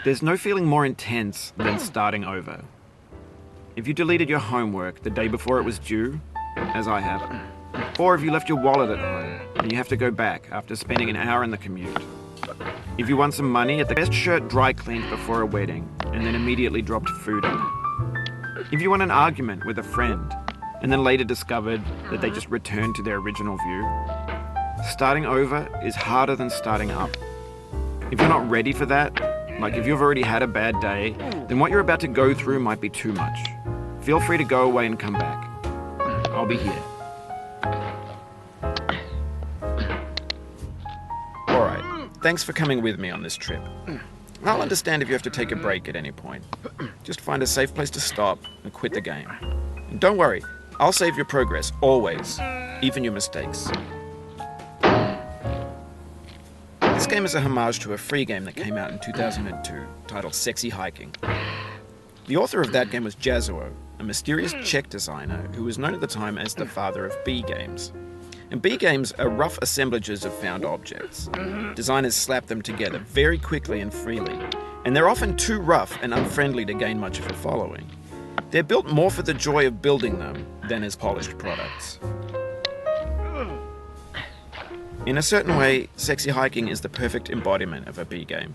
There's no feeling more intense than starting over. If you deleted your homework the day before it was due, as I have, or if you left your wallet at home and you have to go back after spending an hour in the commute. If you won some money at the best shirt dry cleaned before a wedding and then immediately dropped food on it. If you won an argument with a friend and then later discovered that they just returned to their original view. Starting over is harder than starting up. If you're not ready for that, like if you've already had a bad day, then what you're about to go through might be too much. Feel free to go away and come back. I'll be here. Alright, thanks for coming with me on this trip. I'll understand if you have to take a break at any point. Just find a safe place to stop and quit the game. And don't worry, I'll save your progress, always, even your mistakes. This game is a homage to a free game that came out in 2002, titled Sexy Hiking. The author of that game was Jazuo, a mysterious Czech designer who was known at the time as the father of B games. And B games are rough assemblages of found objects. Designers slap them together very quickly and freely, and they're often too rough and unfriendly to gain much of a following. They're built more for the joy of building them than as polished products. In a certain way, Sexy Hiking is the perfect embodiment of a B game.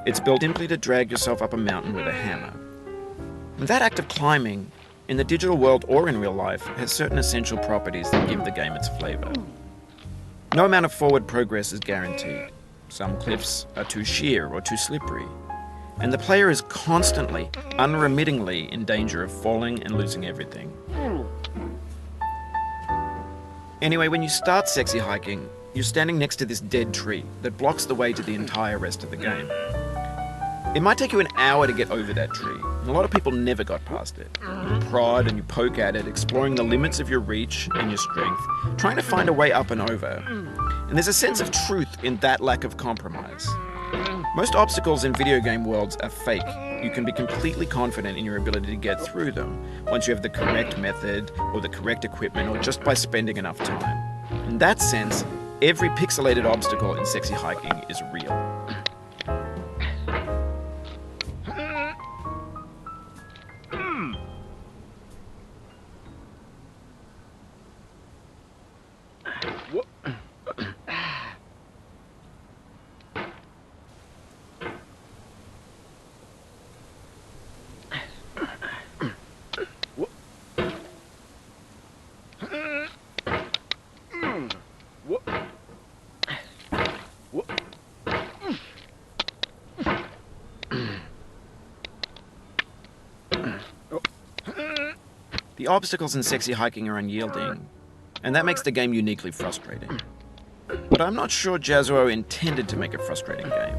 It's built simply to drag yourself up a mountain with a hammer. And that act of climbing, in the digital world or in real life, has certain essential properties that give the game its flavor. No amount of forward progress is guaranteed. Some cliffs are too sheer or too slippery. And the player is constantly, unremittingly in danger of falling and losing everything. Anyway, when you start Sexy Hiking, you're standing next to this dead tree that blocks the way to the entire rest of the game. It might take you an hour to get over that tree, and a lot of people never got past it. You prod and you poke at it, exploring the limits of your reach and your strength, trying to find a way up and over. And there's a sense of truth in that lack of compromise. Most obstacles in video game worlds are fake. You can be completely confident in your ability to get through them once you have the correct method or the correct equipment or just by spending enough time. In that sense, every pixelated obstacle in Sexy Hiking is real. The obstacles in Sexy Hiking are unyielding, and that makes the game uniquely frustrating. But I'm not sure Jazuo intended to make a frustrating game.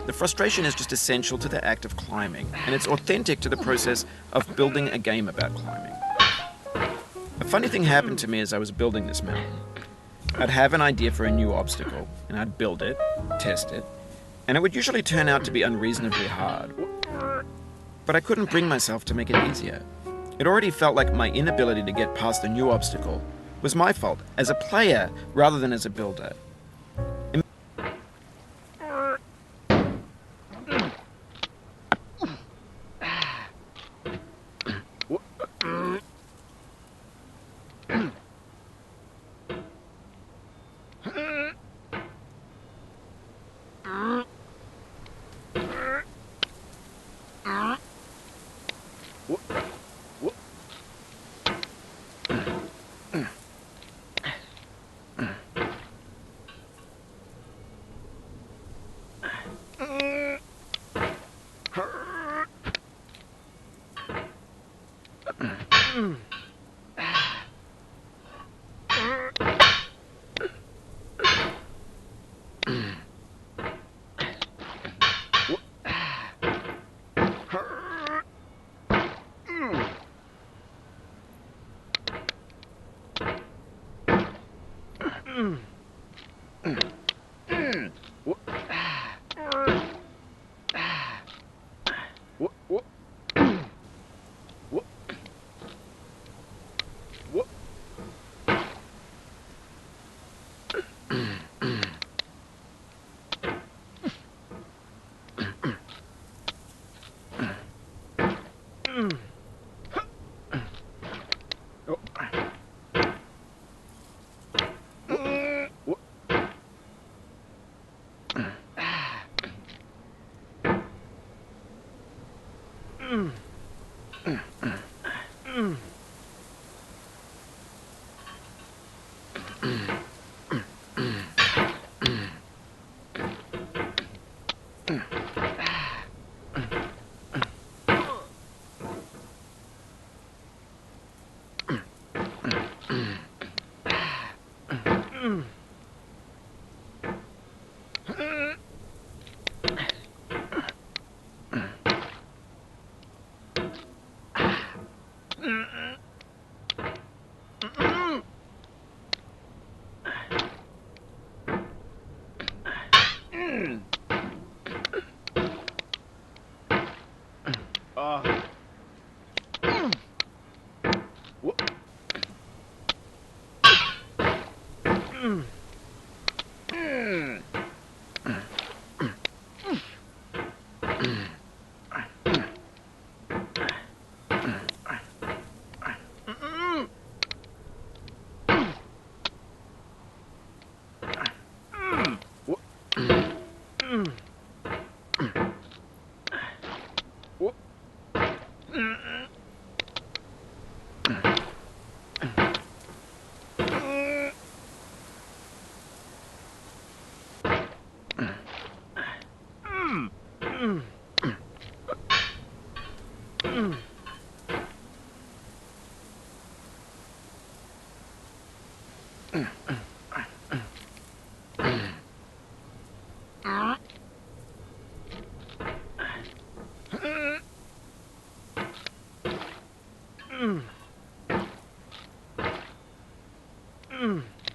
The frustration is just essential to the act of climbing, and it's authentic to the process of building a game about climbing. A funny thing happened to me as I was building this mountain. I'd have an idea for a new obstacle, and I'd build it, test it, and it would usually turn out to be unreasonably hard. But I couldn't bring myself to make it easier. It already felt like my inability to get past the new obstacle was my fault as a player rather than as a builder.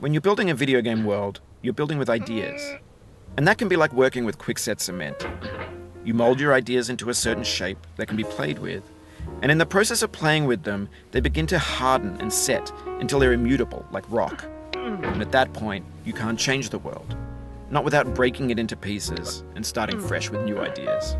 When you're building a video game world, you're building with ideas. And that can be like working with quickset cement. You mold your ideas into a certain shape that can be played with, and in the process of playing with them, they begin to harden and set until they're immutable, like rock. And at that point, you can't change the world. Not without breaking it into pieces and starting fresh with new ideas.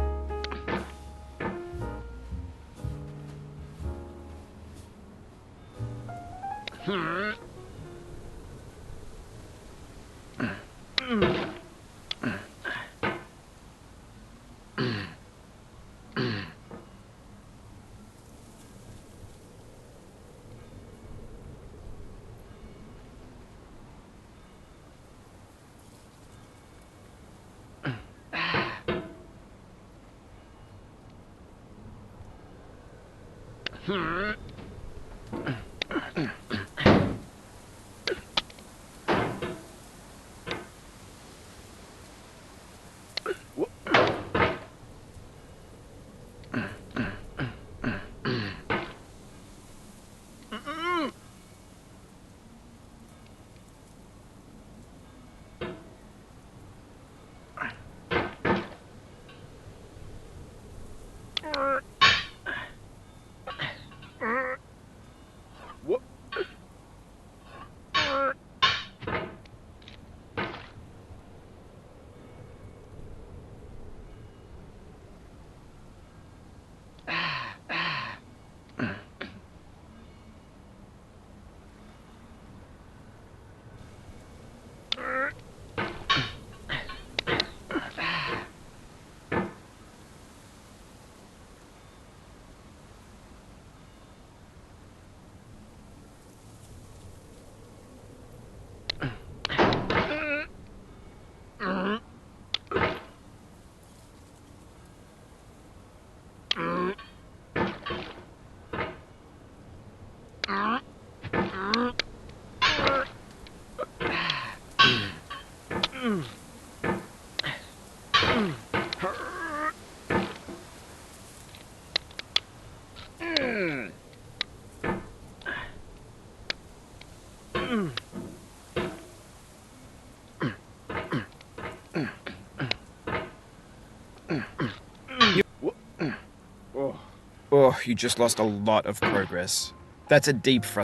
Oh, you just lost a lot of progress. That's a deep frustration.